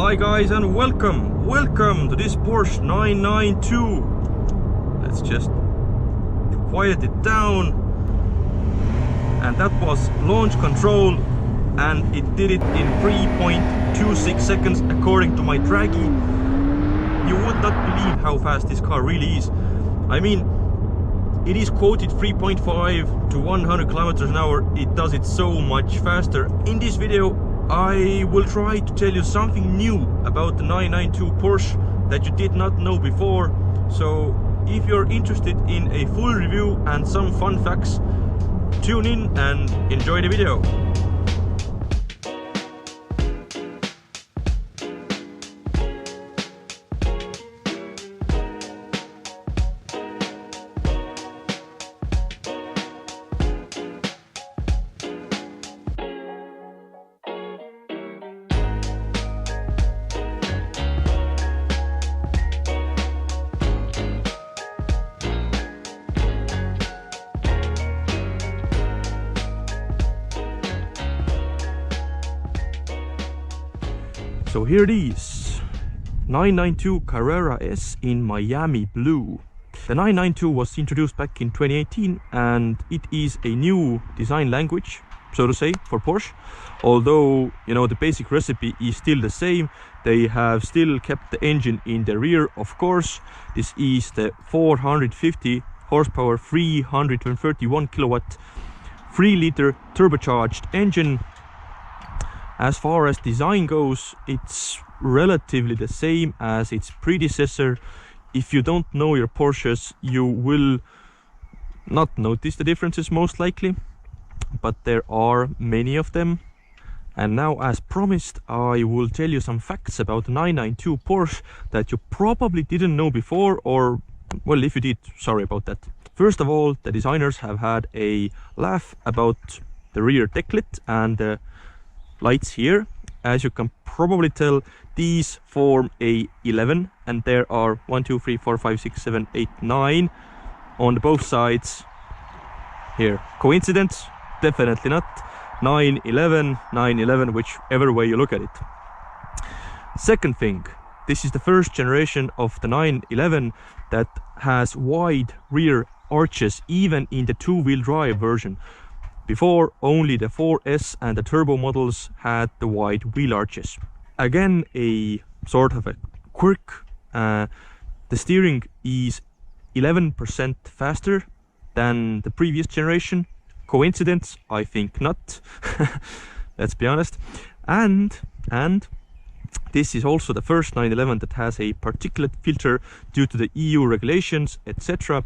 Hi guys, and welcome to this Porsche 992. Let's just quiet it down. And that was launch control, and it did it in 3.26 seconds according to my Dragy. You would not believe how fast this car really is. I mean, it is quoted 3.5 to 100 kilometers an hour. It does it so much faster. In this video I will try to tell you something new about the 992 Porsche that you did not know before. So if you're interested in a full review and some fun facts, tune in and enjoy the video. So here it is, 992 Carrera S in Miami blue. The 992 was introduced back in 2018 and it is a new design language, so to say, for Porsche. Although, you know, the basic recipe is still the same. They have still kept the engine in the rear, of course. This is the 450 horsepower, 331 kilowatt, 3-liter turbocharged engine. As far as design goes, it's relatively the same as its predecessor. If you don't know your Porsches, you will not notice the differences most likely, but there are many of them. And now, as promised, I will tell you some facts about the 992 Porsche that you probably didn't know before, or, well, if you did, sorry about that. First of all, the designers have had a laugh about the rear decklet and the lights here. As you can probably tell, these form a 11, and there are 1, 2, 3, 4, 5, 6, 7, 8, 9 on both sides here. Coincidence? Definitely not. 9, 11, 9, 11, whichever way you look at it. Second thing, this is the first generation of the 911 that has wide rear arches, even in the two-wheel drive version. Before, only the 4S and the turbo models had the wide wheel arches. Again, a sort of a quirk. The steering is 11% faster than the previous generation. Coincidence? I think not. Let's be honest. And this is also the first 911 that has a particulate filter due to the EU regulations, etc.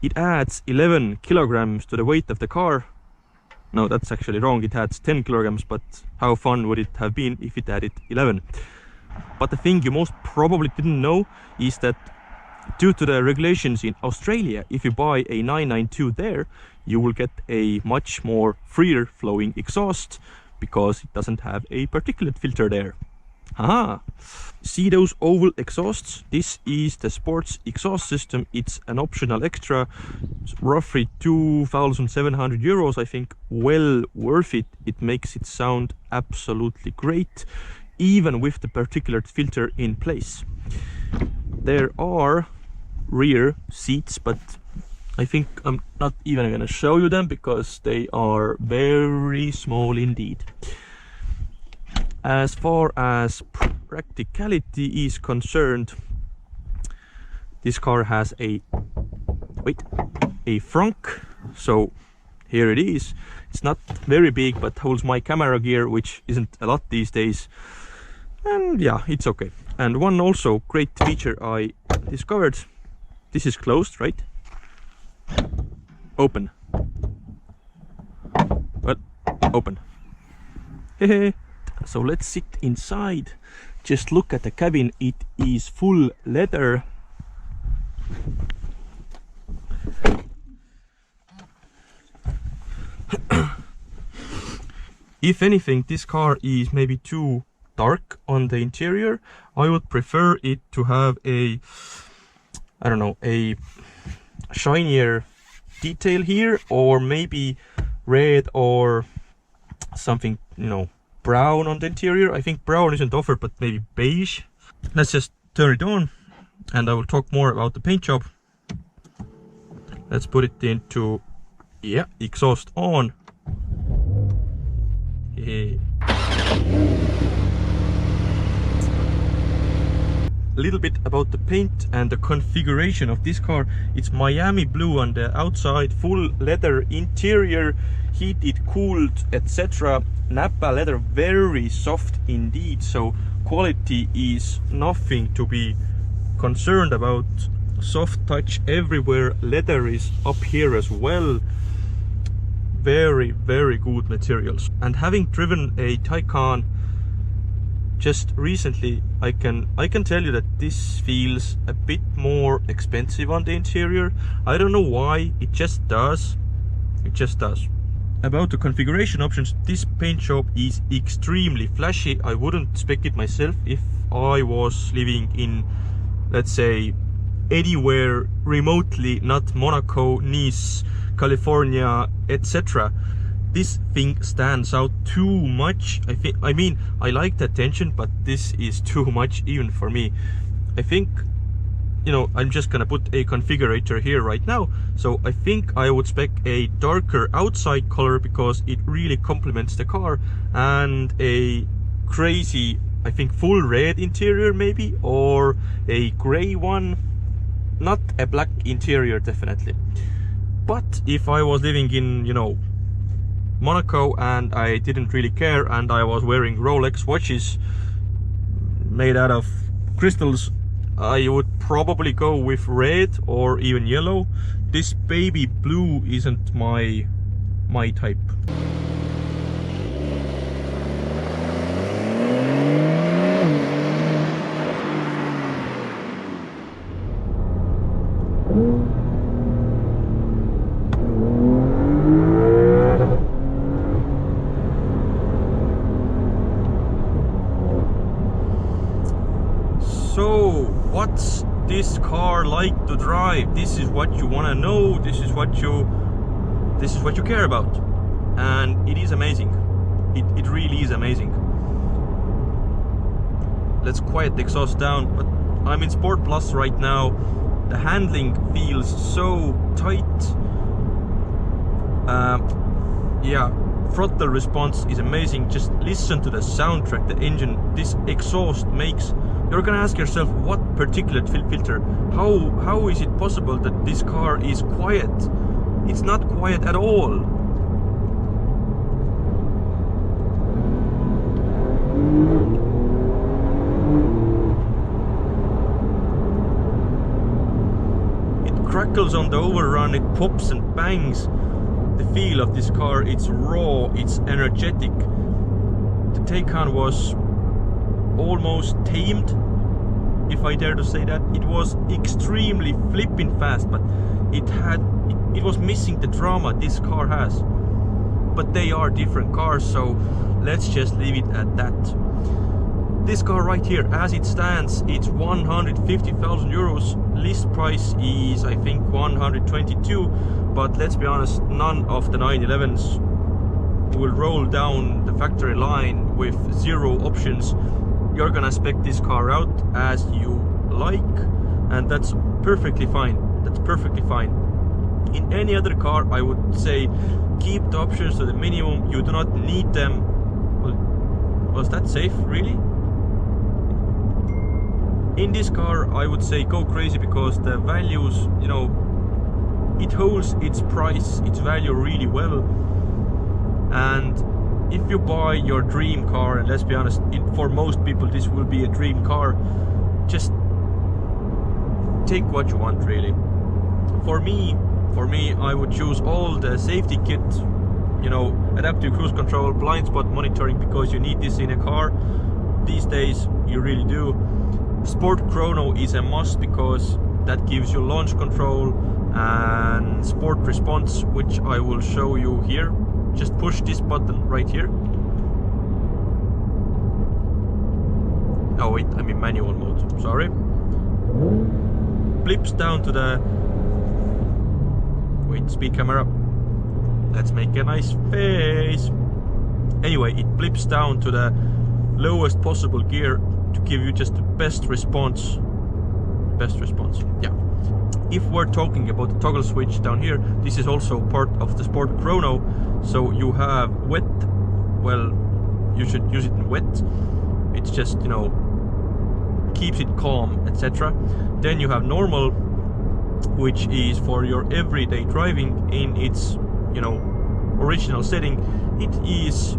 It adds 11 kilograms to the weight of the car. No, that's actually wrong. It adds 10 kilograms, but how fun would it have been if it added 11? But the thing you most probably didn't know is that due to the regulations in Australia, if you buy a 992 there, you will get a much more freer flowing exhaust because it doesn't have a particulate filter there. Haha! See those oval exhausts? This is the sports exhaust system. It's an optional extra. It's roughly 2,700 euros, I think. Well worth it. It makes it sound absolutely great, even with the particulate filter in place. There are rear seats, but I think I'm not even going to show you them because they are very small indeed. As far as practicality is concerned, this car has a frunk. So here it is. It's not very big, but holds my camera gear, which isn't a lot these days. And yeah, it's okay. And one also great feature I discovered, this is closed, right? Open. Well, open. Hehe. So let's sit inside. Just look at the cabin. It is full leather. If anything, this car is maybe too dark on the interior. I would prefer it to have a, I don't know, a shinier detail here, or maybe red or something, you know, brown on the interior. I think brown isn't offered, but maybe beige. Let's just turn it on and I will talk more about the paint job. Let's put it into, yeah, exhaust on. Yeah. A little bit about the paint and the configuration of this car. It's Miami blue on the outside, full leather interior, heated, cooled, etc. Nappa leather, very soft indeed, so quality is nothing to be concerned about. Soft touch everywhere, leather is up here as well. Very, very good materials. And having driven a Taycan just recently, I can tell you that this feels a bit more expensive on the interior. I don't know why, it just does. It just does. About the configuration options, this paint job is extremely flashy. I wouldn't spec it myself if I was living in, let's say, anywhere remotely not Monaco, Nice, California, etc. This thing stands out too much. I mean, I like the attention, but this is too much even for me. I think, you know, I'm just gonna put a configurator here right now. So I think I would spec a darker outside color because it really complements the car, and a crazy, I think, full red interior maybe, or a gray one, not a black interior definitely. But if I was living in, you know, Monaco and I didn't really care and I was wearing Rolex watches made out of crystals, I would probably go with red or even yellow. This baby blue isn't my type. So what's this car like to drive? This is what you want to know. This is what you care about, and it is amazing. It really is amazing. Let's quiet the exhaust down, but I'm in Sport Plus right now. The handling feels so tight. Yeah, throttle response is amazing. Just listen to the soundtrack, the engine, this exhaust makes. You're gonna ask yourself, what particulate filter? How is it possible that this car is quiet? It's not quiet at all. It crackles on the overrun, it pops and bangs. The feel of this car, it's raw, it's energetic. The Taycan was almost tamed, if I dare to say that. It was extremely flipping fast, but it was missing the drama this car has. But they are different cars, so let's just leave it at that. This car right here, as it stands, it's 150,000 euros. List price is, I think, 122, but let's be honest, none of the 911s will roll down the factory line with 0 options. You're gonna spec this car out as you like, and that's perfectly fine. That's perfectly fine. In any other car, I would say keep the options to the minimum. You do not need them. Well, was that safe, really? In this car, I would say go crazy, because the values, you know, it holds its price, its value really well. And if you buy your dream car, and let's be honest, for most people this will be a dream car, just take what you want, really. For me, I would choose all the safety kit, you know, adaptive cruise control, blind spot monitoring, because you need this in a car these days, you really do. Sport chrono is a must, because that gives you launch control and sport response, which I will show you here. Just push this button right here. Oh wait, I'm in manual mode, sorry. Flips down to the... Wait, speed camera. Let's make a nice face. Anyway, it blips down to the lowest possible gear to give you just the best response. Yeah. If we're talking about the toggle switch down here, this is also part of the sport chrono. So you have wet, well, you should use it in wet. It's just, you know, keeps it calm, etc. Then you have normal, which is for your everyday driving in its, you know, original setting. It is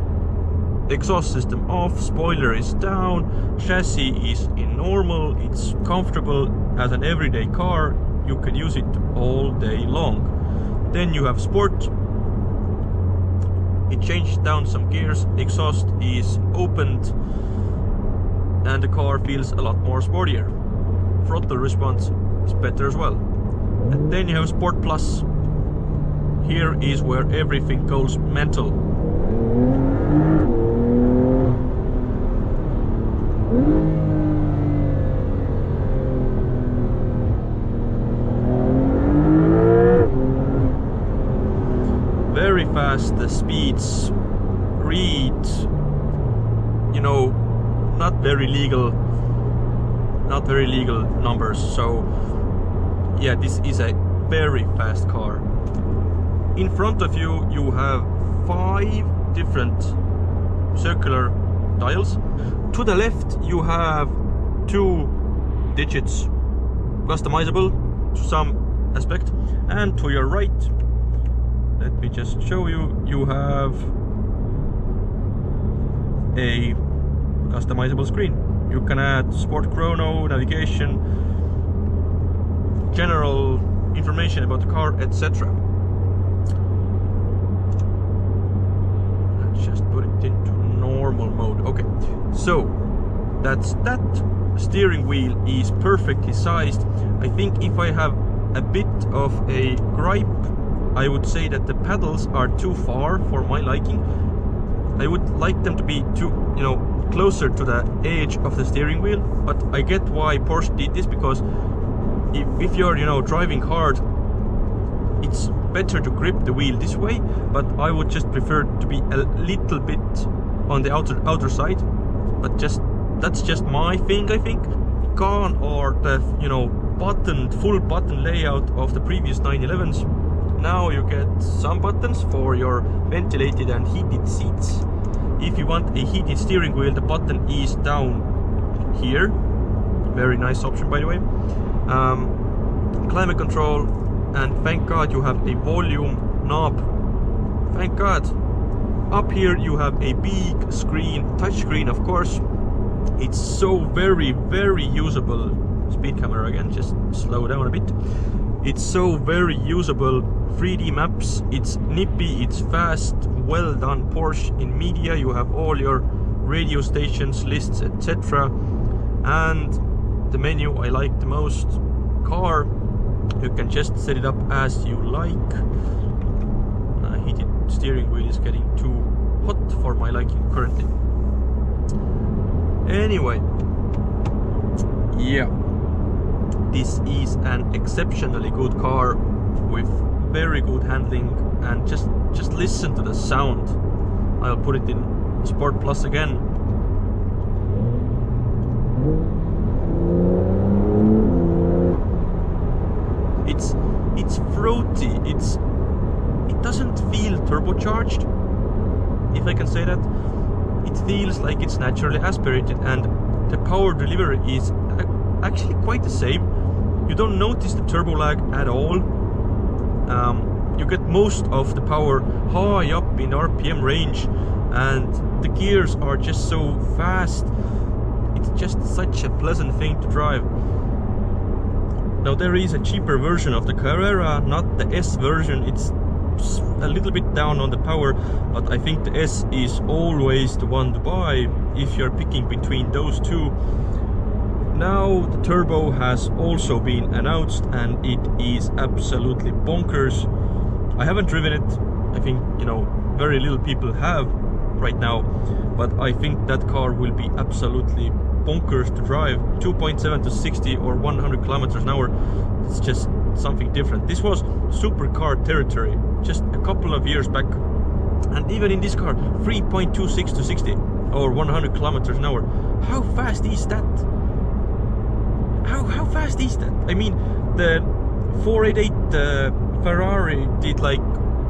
exhaust system off, spoiler is down, chassis is in normal, it's comfortable as an everyday car. You can use it all day long. Then you have sport. It changes down some gears, exhaust is opened, and the car feels a lot more sportier. Throttle response is better as well. And then you have Sport Plus. Here is where everything goes mental. Very fast, the speeds read, you know, not very legal numbers. So yeah, this is a very fast car. In front of you, you have 5 different circular dials. To the left, you have 2 digits, customizable to some aspect. And to your right, let me just show you, you have a customizable screen. You can add sport chrono, navigation, general information about the car, etc. Let's just put it into normal mode. Okay, so that's that. Steering wheel is perfectly sized. I think if I have a bit of a gripe, I would say that the pedals are too far for my liking. I would like them to be closer to the edge of the steering wheel, but I get why Porsche did this, because if you're driving hard, it's better to grip the wheel this way, but I would just prefer to be a little bit on the outer side. But that's just my thing. I think gone are the full button layout of the previous 911s. Now you get some buttons for your ventilated and heated seats. If you want a heated steering wheel, the button is down here. Very nice option, by the way. Climate control, and thank God you have a volume knob. Thank God. Up here you have a big screen, touch screen, of course. It's so very, very usable. Speed camera again, just slow down a bit. It's so very usable. 3D maps, it's nippy, it's fast, well done Porsche. In media you have all your radio stations, lists, etc. And the menu I like the most. Car, you can just set it up as you like. Heated steering wheel is getting too hot for my liking currently. Anyway, yeah, this is an exceptionally good car with very good handling, and just listen to the sound. I'll put it in Sport Plus again. It's throaty. It doesn't feel turbocharged, if I can say that. It feels like it's naturally aspirated, and the power delivery is actually quite the same. You don't notice the turbo lag at all. You get most of the power high up in RPM range, and the gears are just so fast. It's just such a pleasant thing to drive. Now there is a cheaper version of the Carrera, not the S version. It's a little bit down on the power, but I think the S is always the one to buy if you're picking between those two. Now the turbo has also been announced, and it is absolutely bonkers. I haven't driven it. I think very little people have right now, but I think that car will be absolutely bonkers to drive. 2.7 to 60 or 100 kilometers an hour. It's just something different. This was supercar territory just a couple of years back. And even in this car, 3.26 to 60 or 100 kilometers an hour. How fast is that? How fast is that? I mean, the 488 Ferrari did like,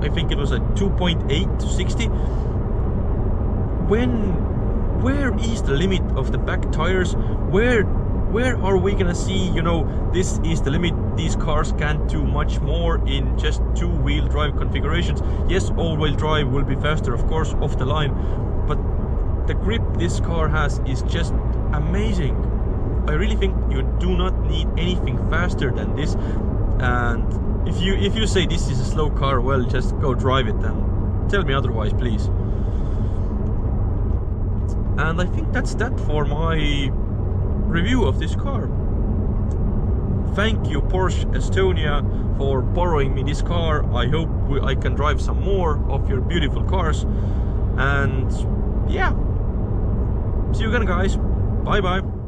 I think it was a 2.8 to 60. Where is the limit of the back tires? Where are we gonna see, you know, this is the limit, these cars can't do much more in just two-wheel drive configurations? Yes, all-wheel drive will be faster, of course, off the line, but the grip this car has is just amazing. I really think you do not need anything faster than this. And if you say this is a slow car, well, just go drive it then. Tell me otherwise, please. And I think that's that for my review of this car. Thank you, Porsche Estonia, for borrowing me this car. I hope I can drive some more of your beautiful cars. And yeah, see you again, guys. Bye bye.